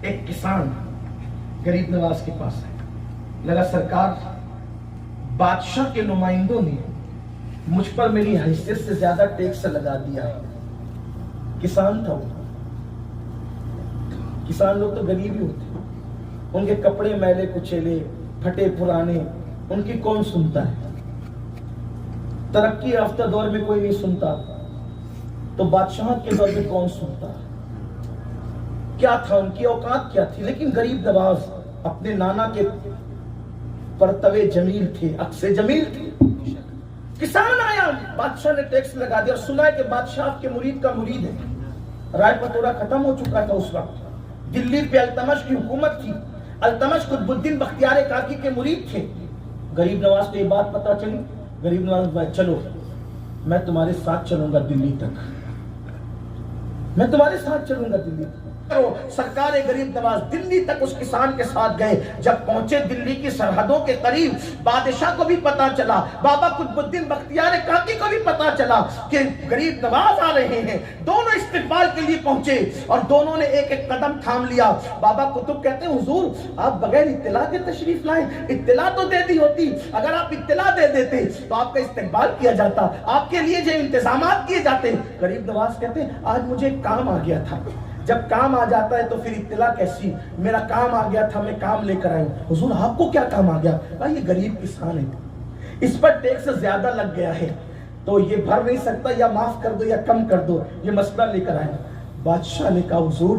एक किसान गरीब नवाज के पास है, लगा सरकार बादशाह के नुमाइंदों ने मुझ पर मेरी हैसियत से ज्यादा टैक्स लगा दिया है। किसान था वो। किसान लोग तो गरीब ही होते, उनके कपड़े मैले कुचेले फटे पुराने, उनकी कौन सुनता है। तरक्की याफ्ता दौर में कोई नहीं सुनता, तो बादशाह के दौर में कौन सुनता। क्या था, उनकी औकात क्या थी। लेकिन गरीब नवाज अपने नाना के परतवे जमील थे, अक्से जमील थे। किसान आया, बादशाह ने टैक्स लगा दिया। सुना है कि बादशाह के मुरीद का मुरीद है। राय पतोरा खत्म हो चुका था उस वक्त, दिल्ली पे अल्तमश की हुकूमत थी। अल्तमश कुतुबुद्दीन बख्तियार काकी के मुरीद थे। गरीब नवाज को ये बात पता चली। गरीब नवाज, चलो मैं तुम्हारे साथ चलूंगा दिल्ली तक, मैं तुम्हारे साथ चलूंगा दिल्ली तक। सरकार गरीब नवाज दिल्ली तक उस किसान के साथ गए। जब पहुंचे दिल्ली की सरहदों के करीब, बादशाह को भी पता चला, बाबा कुतुबुद्दीन बख्तियार काकी को भी पता चला कि गरीब नवाज आ रहे हैं। दोनों इस्तिकबाल के लिए पहुंचे और दोनों ने एक एक कदम थाम लिया। बाबा कुतुब कहते हैं, हुजूर आप बगैर इत्तिला के तशरीफ लाए, इत्तिला तो दे दी होती। अगर आप इत्तिला दे देते तो आपका इस्तिकबाल किया जाता, आपके लिए जो इंतजाम किए जाते। गरीब नवाज कहते हैं, आज मुझे काम आ गया था। जब काम आ जाता है तो फिर इत्तिला कैसी। मेरा काम आ गया था, मैं काम लेकर आई। हुजूर आपको क्या काम आ गया? भाई ये गरीब किसान है, इस पर टैक्स ज्यादा लग गया है, तो ये भर नहीं सकता, या माफ कर दो या कम कर दो, ये मसला लेकर आए। बादशाह ने कहा, हुजूर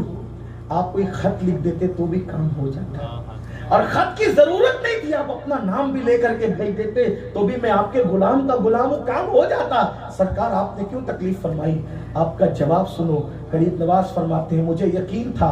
आप कोई खत लिख देते तो भी काम हो जाता, और खत की जरूरत नहीं थी, आप अपना नाम भी लेकर के भेज देते तो भी मैं आपके गुलाम का गुलाम हूं, काम हो जाता। सरकार आपने क्यों तकलीफ फरमाई? आपका जवाब सुनो। गरीब नवाज फरमाते हैं, मुझे यकीन था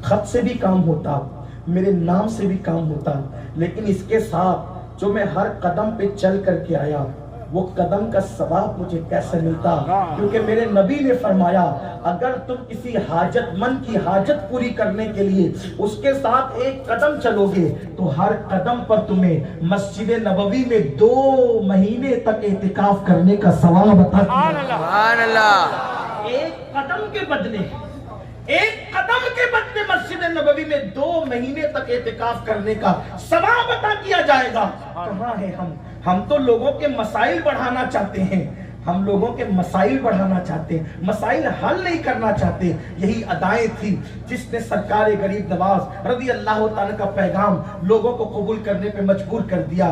खत से भी काम होता, मेरे नाम से भी काम होता, लेकिन इसके साथ जो मैं हर कदम पे चल करके आया, वो कदम का सवाब मुझे कैसे मिलता? क्योंकि मेरे नबी ने फरमाया, अगर तुम किसी हाजतमंद की हाजत पूरी करने के लिए उसके साथ एक कदम चलोगे तो हर कदम पर तुम्हें मस्जिद नबवी में 2 महीने तक एतिकाफ करने का सवाब अता किया। एक कदम के बदले, एक कदम के बदले मस्जिद नबवी में 2 महीने तक एतिकाफ करने का सवाब अता किया जाएगा। कहाँ है हम तो लोगों के मसाइल बढ़ाना चाहते हैं, हम लोगों के मसाइल बढ़ाना चाहते हैं, मसाइल हल नहीं करना चाहते। यही अदाएं थी जिसने सरकार गरीब नवाज रज़ी अल्लाह तआला का पैगाम लोगों को कबूल करने पे मजबूर कर दिया।